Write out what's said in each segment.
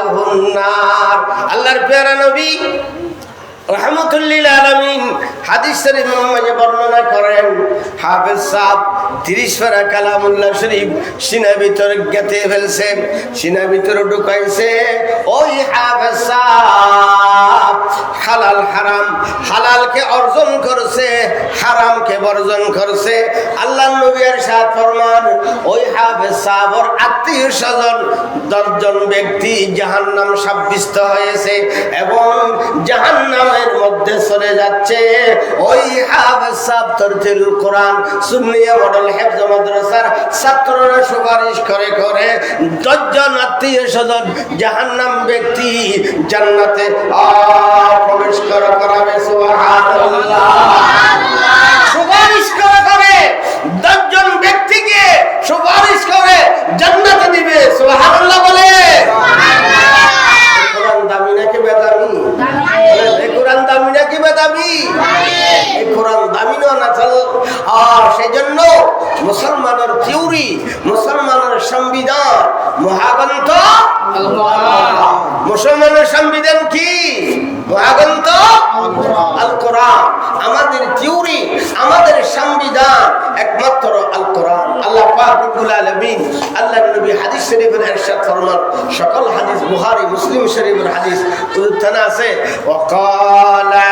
মাওয়াহুন নার। আল্লাহর প্যারা নবী রাহমাতুল্লিল আলামিন হাদিস শরীফ মধ্যে বর্ণনা করেন, হাফেজ সাহেব 30 পারা কালামুল্লাহ শরীফ সিনা ভিতরে গেঁথে ফেলছে, সিনা ভিতরে ঢুকাইছে। ওই হাফেজ সাহেব হালাল হারাম, হালালকে অর্জন করছে, হারামকে বর্জন করছে। আল্লাহর নবী ইরশাদ ফরমান, ওই হাফেজ সাহেবের আত্মীয় স্বজন 10 জন ব্যক্তি জাহান্নাম সাব্যস্ত হয়েছে এবং জাহান্নামের মধ্যে চলে যাচ্ছে। ওই হাফেজ সাহেব তাফসীরুল কোরআন সুন্নিয়া মডেল হেফজ মাদ্রাসার ছাত্ররা সুপারিশ করে করে 10 জন আত্মীয় স্বজন জাহান্নাম ব্যক্তি জান্নাতে প্রবেশ করাবে। সুবহানাল্লাহ। সুপারিশ করে করে 10 জন ব্যক্তিকে সুপারিশ করে জান্নাতে দিবে। সুবহানাল্লাহ বলে। কোরআন দামি নাকি বেদামি? কোরআন দামি নাকি বেদামি? এই কোরআন দামি না চল। আর সেজন্য মুসলমানের থিওরি, মুসলমানের সংবিধান মহাগ্রন্থ আল কোরআন। মুসলমানের সংবিধান কি? মহাগ্রন্থ আল কোরআন। আমাদের থিওরি, আমাদের সংবিধান একমাত্র আল কোরআন। আল্লাহ পাক রব্বুল আলামিন, আল্লাহর নবী হাদিস শরীফের ইরশাদ ফরমান, সকল হাদিস বুখারী মুসলিম শরীফের হাদিস উল্লেখ আছে, ওয়াকালা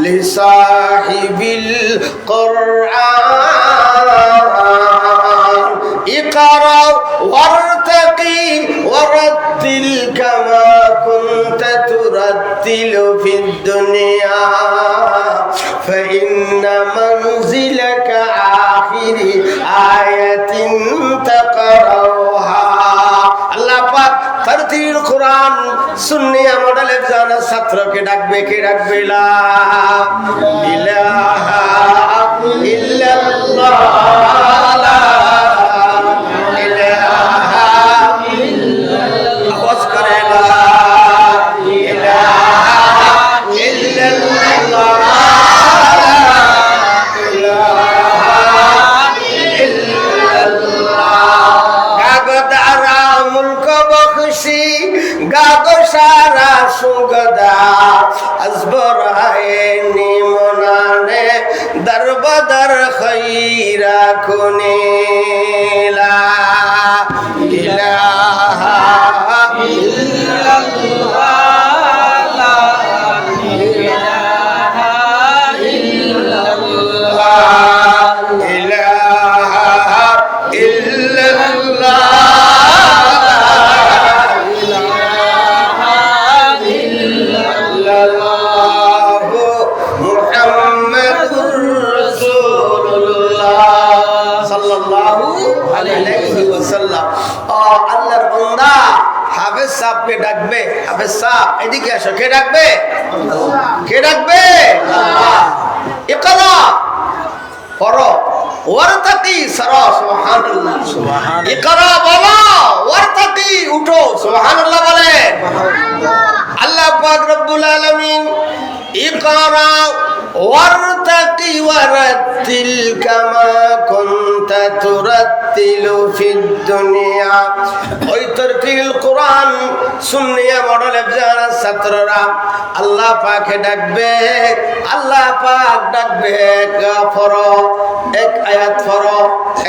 লিসাহিবিল কোরআন ইকরা ওয়ারতাকি ওয়ারাতিল কামা কুনতা তুরাতিলু ফিদ দুনিয়া ফাইন্না মানজিলাকা আখিরি আয়াতিন তাকরাউহা। আল্লাহ পাক তাফসীরুল কোরআন সুন্নিয়া মডেলের জানা ছাত্রকে ডাকবে, কে ডাকবে? লা ইলাহা ইল্লাল্লাহ, লা ইলাহা ইল্লাল্লাহ। আওয়াজ করে লা ইলাহা ইল্লাল্লাহ, লা ইলাহা ইল্লাল্লাহ। গাগদারা মুলক বখশি গাগো সারা সুগদা আজবরায়ে নিমনানে দরবদর খৈরা কুনিলা ইলাহা ইল্লাল্লাহ, লা ইলাহা ইল্লাল্লাহ, ইলাহা ইল্লাল্লাহ। আল্লাহর বান্দা হাফেজ সাহেবকে ডাকবে, হাফেজ সাহেব এদিকে আসো। কে ডাকবে? কে ডাকবে? আল্লাহ। ইকরা পড়ো, ওয়ারতাকি সরো। সুবহানাল্লাহ। ইকরা বলো, ওয়ারতাকি উঠো। সুবহানাল্লাহ বলে। আল্লাহ পাক রব্বুল আলামিন ইকরা ওয়ারতাকি ওয়ারাতিল কামা কুনতা তুরাতিলু ফিদ দুনিয়া। ওই তাফসীরুল কোরআন সুন্নিয়া মডেলের যারা ছাত্ররা আল্লাহ পাকে ডাকবে, আল্লাহ পাক ডাকবে। পড়ো, এক আয়াত পড়ো,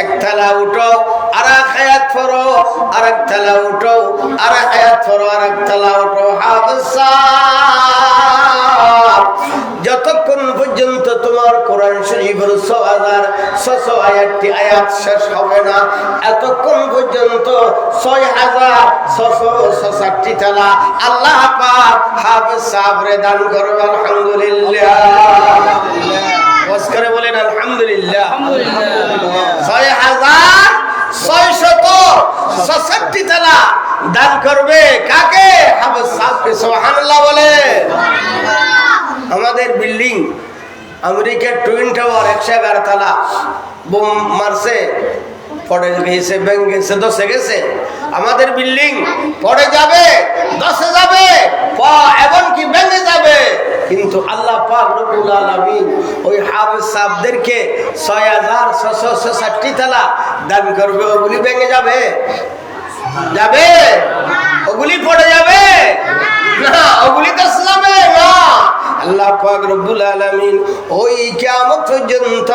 এক থালা উঠো, আর এক আয়াত পড়ো, আর এক থালা উঠো, আর এক আয়াত পড়ো, আর এক থালা উঠো। হাফেজ সাহেব যতক্ষণ পর্যন্ত তোমার কোরআন শরীফের 6600 আয়াতটি আয়াত শেষ হবে না, এতক্ষণ পর্যন্ত 6666টি তালা আল্লাহ পাক হাফেজ সাহেবরে দান করবে। আলহামদুলিল্লাহ। ওয়াজ করে বলেন আলহামদুলিল্লাহ। 6666টি তালা দান করবে কাকে? হাফেজ সাহেবকে। সুবহানাল্লাহ বলে। আমাদের বিল্ডিং আমেরিকার টুইন টাওয়ার 111 তলা বোম মারছে, পড়ে গেছে, ভেঙে গেছে, ধসে গেছে। আমাদের বিল্ডিং পড়ে যাবে, ধসে যাবে, এমনকি ভেঙে যাবে, কিন্তু আল্লাহ পাক রব্বুল আলামিন ওই হাফেজ সাহেবদেরকে 6666টি তলা দান করবে। ওগুলি ভেঙে যাবে? যাবে? ওগুলি পড়ে যাবে? রব্বুল আলামিন ওই কিয়ামত পর্যন্ত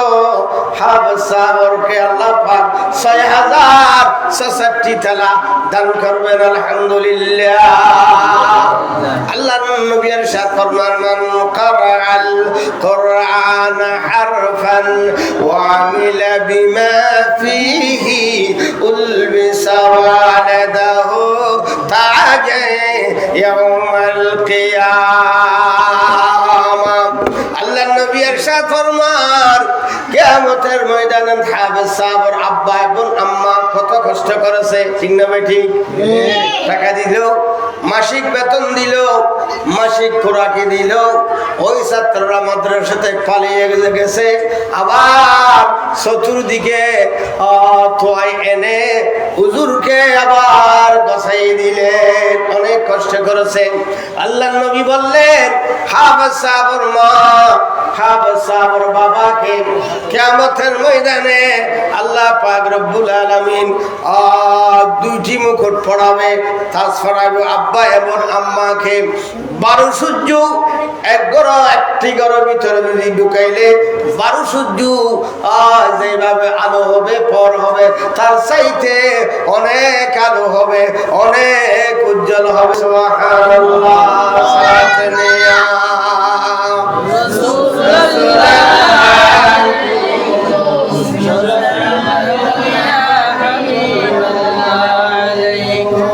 হাফেজ সাবরকে আল্লাহ পাক 6066 তালা দান করবেন আলহামদুলিল্লাহ। আল্লাহর নবী ইরশাদ ফরমান মান ক্বারাআল কুরআন হারফান ওয়া আমিলা বিমা ফীহি উলবিসা ওয়ালাদাহু তাজা ইয়াউমাল কিয়ামা। আল্লাহর নবী ইরশাদ ফরমান কিয়ামতের ময়দানে হাফেজ সাবর আব্বা এবং আম্মা কত কষ্ট করেছে, ঠিক না ভাই? ঠিক। টাকা দিল, মাসিক বেতন দিল, মাসিক খোরাকি দিল, ওই ছাত্ররা মাদ্রাসাতে পালিয়ে গেছে, আবার চতুর্দিকে তোয়াই এনে হুজুরকে আবার বসাই দিলেন, অনেক কষ্ট করেছে। আল্লাহ নবী বললেন হাফেজ সাবর মা, হাফেজ সাবর বাবাকে কিয়ামতের ময়দানে আল্লাহ পাক রব্বুল আলামিন দুইটি মুকুট পরাবে, তাজ পরাবে আব্বা এবং আম্মাকে। 12 সূর্য একটি ঘরের ভিতরে যদি ঢুকাইলে 12 সূর্য যেভাবে আলো হবে পর হবে, তার চাইতে অনেক আলো হবে, অনেক উজ্জ্বল হবে। সুবহানাল্লাহ।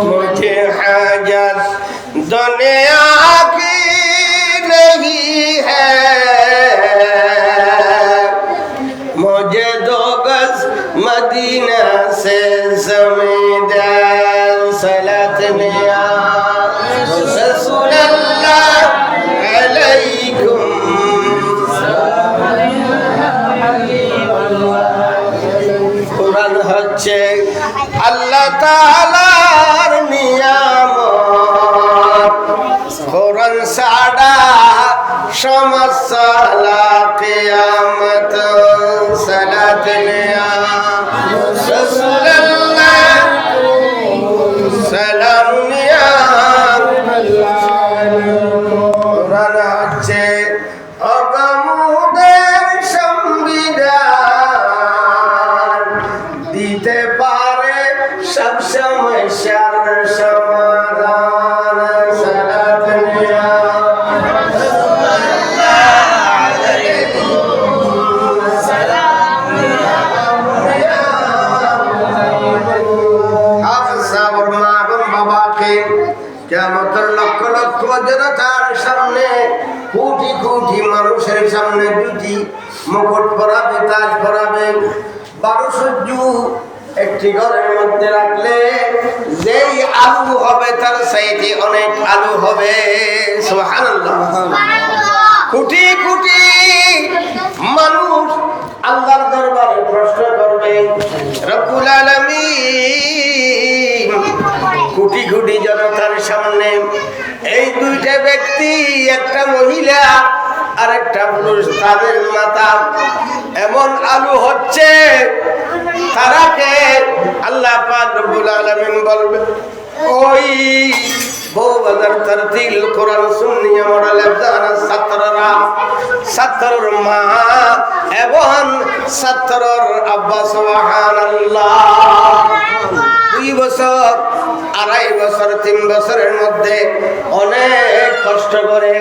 मुझे हाजत दुनिया की नहीं है, मुझे 2 गज मदीना से ज़मींदार सलात में रसूल अल्लाह अलैकुम। কুরআন হচ্ছে আল্লাহ তাআলার নিয়ামত, কুরআন ছাড়া সমস্যা কিয়ামত সালাত নিয়া রাসূলুল্লাহ সালাম নিয়া। কুরআন হচ্ছে অগমুদের সংবিধান, দিতে পারে সব সমস্যার সমাধান। সালাত নিয়া হাফেজ সাবর মা এবং বাবাকে কিয়ামতের লক্ষ লক্ষ জনতার সামনে, কোটি কোটি মানুষের সামনে দুটি মুকুট পরাবে, তাজ পরাবে। 12 সূর্য একটি ঘরের মধ্যে রাখলে যেই আলু হবে তার চাইতে অনেক আলু হবে। সুবহানাল্লাহ। কোটি কোটি মানুষ আল্লাহর দরবারে প্রশ্ন করবে রব্বুল আলামিন। কোটি কোটি জনতার সামনে এই দুইটা ব্যক্তি, একটা মহিলা আর একটা পুরুষ, তাদের মাথা এমন আলু হচ্ছে, তারাকে আল্লাহ পাক রব্বুল আলামিন বলবে ওই বহু বাজার তারতিল কোরআন সুন্নি আমার লেফজানা ছাত্ররা, ছাত্রর মা এবং ছাত্রর আব্বা। সুবহানাল্লাহ। 2 বছর, 2.5 বছর, 3 বছরের মধ্যে অনেক কষ্ট করে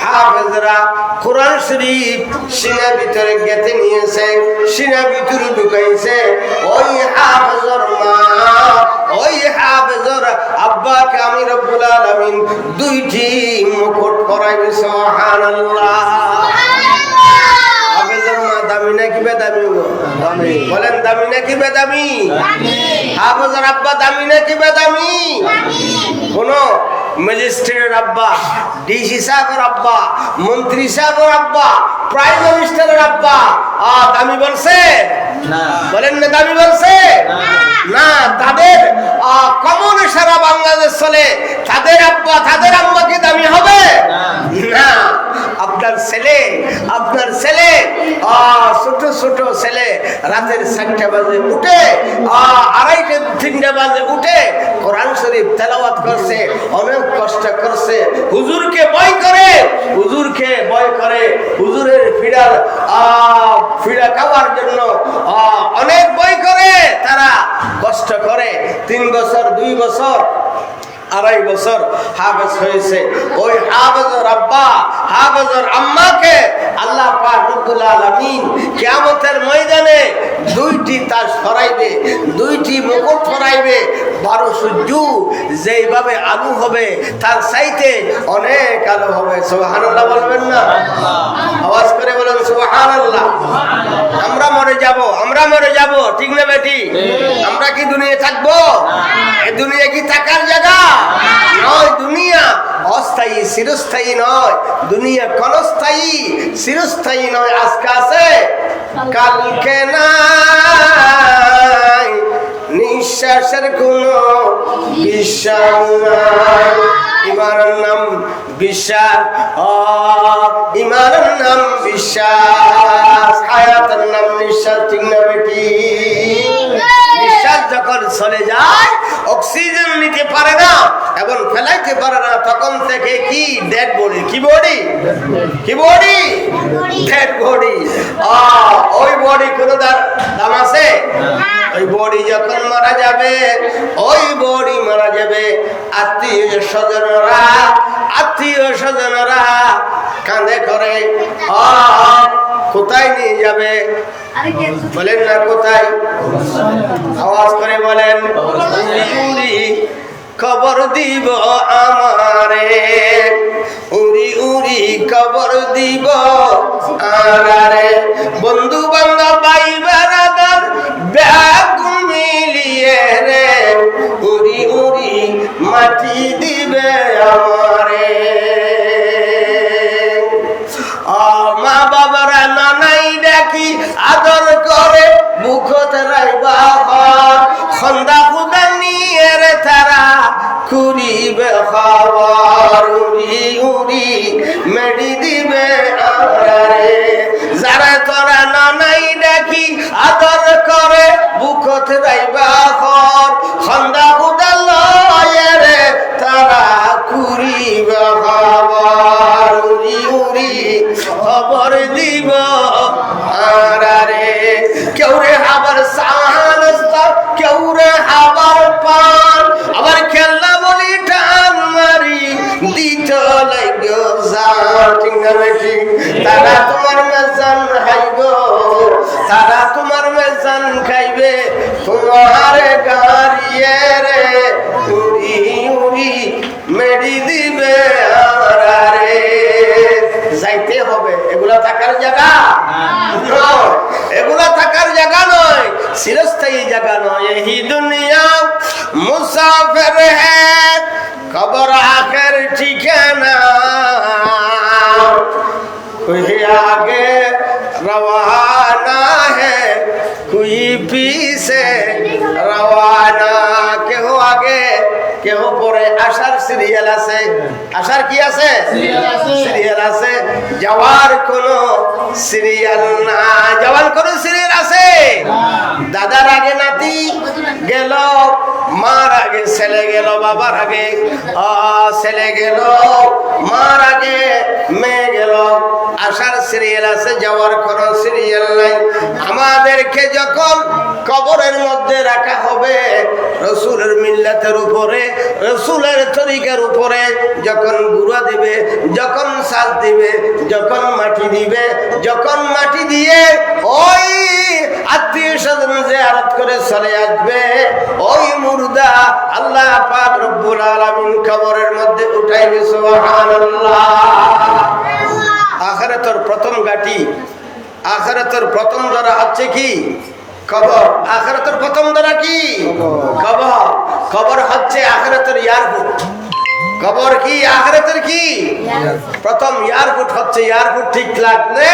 হাফেজরা কোরআন শরীফ সিনা ভিতরে গেঁথে নিয়েছে, সিনা ভিতরে ঢুকাইছে। ওই হাফেজর মা, ওই হাফেজর আব্বাকে আমি রব্বুল আলামিন 2টি মুকুট পরাইবে। সুবহানাল্লাহ। হাফেজর মা দামি নাকি বেদামি? বলেন দামি নাকি বেদামি? হাফেজর আব্বা দামি নাকি বেদামি? কোন ম্যাজিস্ট্রেটের আব্বা, ডিসি সাহেবের আব্বা, মন্ত্রী সাহেবের আব্বা, প্রাইম মিনিস্টারের আব্বা দামি বলছে না? বলেন না দামি বলছে না? তাদের কমন সারা বাংলাদেশ চলে, তাদের আব্বা তাদের আম্মা কি দামি হবে না? আপনার ছেলে, আপনার ছেলে ছোট ছোট ছেলে রাতের 4টা বাজে উঠে, 2:30 3টা বাজে উঠে কোরআন শরীফ তেলাওয়াত করছে, অনেক কষ্ট করছে, হুজুরকে ভয় করে, হুজুরকে ভয় ভয় করে হুজুরের ফিরা খাওয়ার জন্য অনেক ভয় করে, তারা কষ্ট করে। 3 বছর 2 বছর 2.5 বছর হাফেজ হয়েছে। ওই হাফেজের আব্বা হাফেজের আম্মাকে আল্লাহ পাক রব্বুল আলামিন কিয়ামতের ময়দানে 2টি তাজ ফরাইবে, 2টি মুকুট ফরাইবে। 12 সূর্য যেইভাবে আলো হবে তার চাইতে অনেক আলো হবে। সুবহানাল্লাহ বলবেন না? আওয়াজ করে বলেন সুবহানাল্লাহ। আমরা মরে যাব, ঠিক না বেটি? আমরা কি দুনিয়া থাকবো? এই দুনিয়া কি থাকার জায়গা নয়। দুনিয়া অস্থায়ী, চিরস্থায়ী নয়। দুনিয়া ক্ষণস্থায়ী, চিরস্থায়ী নয়। আজকে আছে, কালকে নাই। নিঃশ্বাসের কোনো বিশ্বাস নাই। ইমানের নাম বিশ্বাস, ইমানের নাম বিশ্বাস, হায়াতের নাম নিঃশ্বাস, ঠিক না বেটি? নিঃশ্বাস যখন চলে যায়, অক্সিজেন নিতে পারে না এবং ফেলাইতে পারে না, তখন থেকে কি ডেড বডি, কি বডি, কি বডি, ডেড বডি। ওই বডি কোনো দাম আছে? ওই বডি যখন মারা যাবে, ওই বডি মারা যাবে, আত্মীয় স্বজনরা কাঁধে করে কোথায় নিয়ে যাবে? বলেন না কোথায়? আওয়াজ করে বলেন। খবর দিব আমারে, উড়ি উড়ি খবর দিব আরে। বন্ধু বান্ধব ভাই বেড়াদার ব্যাগ মিলিয়ে রে, উড়ি উড়ি মাটি দিবে আমারে। মা বাবারা নানাই ডাকি আদর করে, বুকত রাইবা খন্দা খুদা নিয়ে রে তারা কুড়িবে খাবার, উড়ি উড়ি মেডি দিবে আরে। যারা তোরা নানাই ডাকি আদর করে, বুকত রাইবা খন্দা খুদা লয়ে রে তারা কুড়িবে খাবার, উড়ি উড়ি খবর দিব আরে। কেউ রে আবার সাহান, কেউ রে আবার পান, আবার খেলনা বলি টান মারি দিত লাগো জান, ঠিক না বেটি? তারা তোমার মেজান খাইব, তারা তোমার মেজান খাইবে, তোমার গাড়িয়ে রে উড়ি উড়ি মেডি দিবে আরে। যাইতে হবে, এগুলা থাকার জায়গা নয়, এগুলা থাকার জায়গা নয়, চিরস্থায়ী জায়গা নয়। এই দুনিয়া মুসাফির হ্যায়, কবর আখের ঠিকানা। कोई आगे रवाना है, कोई पीछे रवाना। কেউ আগে কেউ পরে আসার সিরিয়াল আছে, আসার কি আছে? সিরিয়াল আছে। যাওয়ার কোনো সিরিয়াল না, যাওয়ার কোনো সিরিয়াল আছে? দাদার আগে নাতি গেল, মার আগে ছেলে গেল, বাবার আগে ছেলে গেল, মার আগে মেয়ে গেল। আসার সিরিয়াল আছে, যাওয়ার কোনো সিরিয়াল নাই। আমাদেরকে যখন কবরের মধ্যে রাখা হবে, রসুলের মিল্লাতের উপরে, রসুলের তরিকার উপরে যখন গুঁড়া দিবে, যখন সাজ দিবে, যখন মাটি দিবে, যখন মাটি দিয়ে ওই আত্মীয় স্বজন জিয়ারত করে চলে আসবে, ওই মুর্দা আল্লাহ পাক রব্বুল আলামিন কবরের মধ্যে উঠাইবে। সুবহানাল্লাহ। আখিরাতের প্রথম গাটি, আখিরাতের প্রথম দ্বারা হচ্ছে কি? কবর। আখিরাতের প্রথম দ্বারা কি? কবর। কবর হচ্ছে আখিরাতের এয়ারপোর্ট। কবর কি? আখিরাতের কি? প্রথম এয়ারপোর্ট হচ্ছে। এয়ারপোর্ট ঠিক লাগলে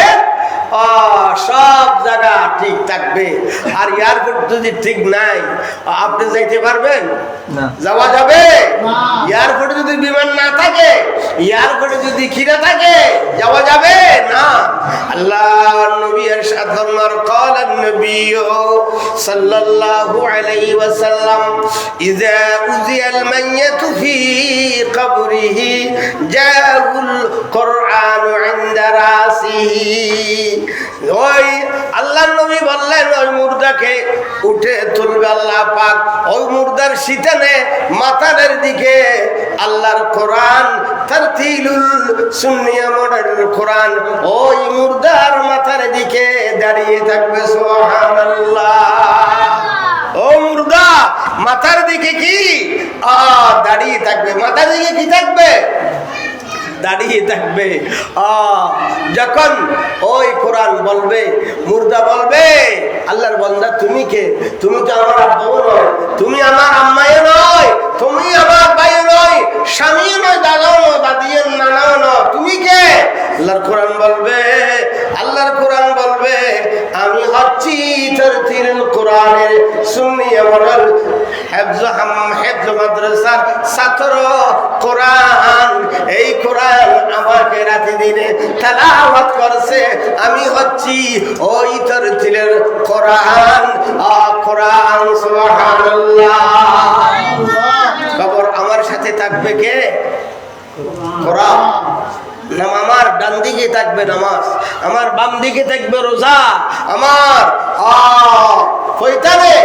সব জায়গা ঠিক থাকবে। আর এয়ারপোর্ট যদি ঠিক নাই, আপনি যাইতে পারবেন? যাওয়া যাবে? এয়ারপোর্টে যদি বিমান না থাকে, ইয়ার করে যদি খিদা থাকে যাওয়া যাবে না। আল্লাহর নবী ইরশাদ ফরমান ক্বালান নবী সাল্লাল্লাহু আলাইহি ওয়াসাল্লাম ইযা উযিয়াল মাইয়াতু ফি কবরিহি জাআল কুরআন ইনদা রাসিহি। ওই আল্লাহর নবী বললেন ওই মুর্দাকে উঠে তুলবে আল্লাহ পাক, ওই মুর্দার শীতানে মাথার দিকে আল্লাহর কোরআন তারতিলুল সুন্নিয়া মডেল কোরআন ওই মুর্দার মাথার দিকে দাঁড়িয়ে থাকবে। সুবহানাল্লাহ। ও মুর্দা মাথার দিকে কি দাঁড়িয়ে থাকবে, মাথার দিকে কি থাকবে? দাঁড়িয়ে থাকবে। যখন ওই কোরআন বলবে, মুর্দা বলবে আল্লাহর বান্দা তুমি কে? তুমি তো আমার আব্বাও নয়, তুমি আমার আম্মাও নয়, তুমি আমার ভাইও নয়, স্বামীও নয়, দাদাও নয়, দাদিও নানাও নয়, তুমি কে? আল্লাহর কোরআন বলবে, আল্লাহর কোরআন বলবে আমি হচ্ছি তারতিলুল কোরআনের সুন্নি মডেল হেফজ মাদ্রাসার ছাত্র। কোরআন, এই কোরআন আমাকে রাতে দিনে তেলাওয়াত করছে, আমি হচ্ছি ওই তারতিলের কোরআন। কোরআন। সুবহানাল্লাহ। খবর আমার সাথে থাকবে কে? কোরআন। আমার ডান দিকে থাকবে নামাজ, আমার বাম দিকে থাকবে রোজা, আমার ফয়তারে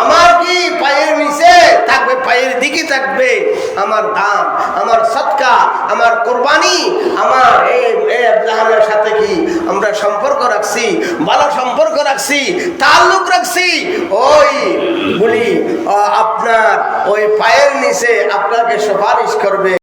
আমার কি পায়ের নিচে থাকবে, পায়ের দিকে থাকবে আমার দান, আমার সদকা, আমার কুরবানি। আমার এই আব্রাহামের সাথে কি আমরা সম্পর্ক রাখছি, ভালো সম্পর্ক রাখছি, তাল্লুক রাখছি, ওই বলি আপনার ওই পায়ের নিচে আপনাকে সুপারিশ করবে।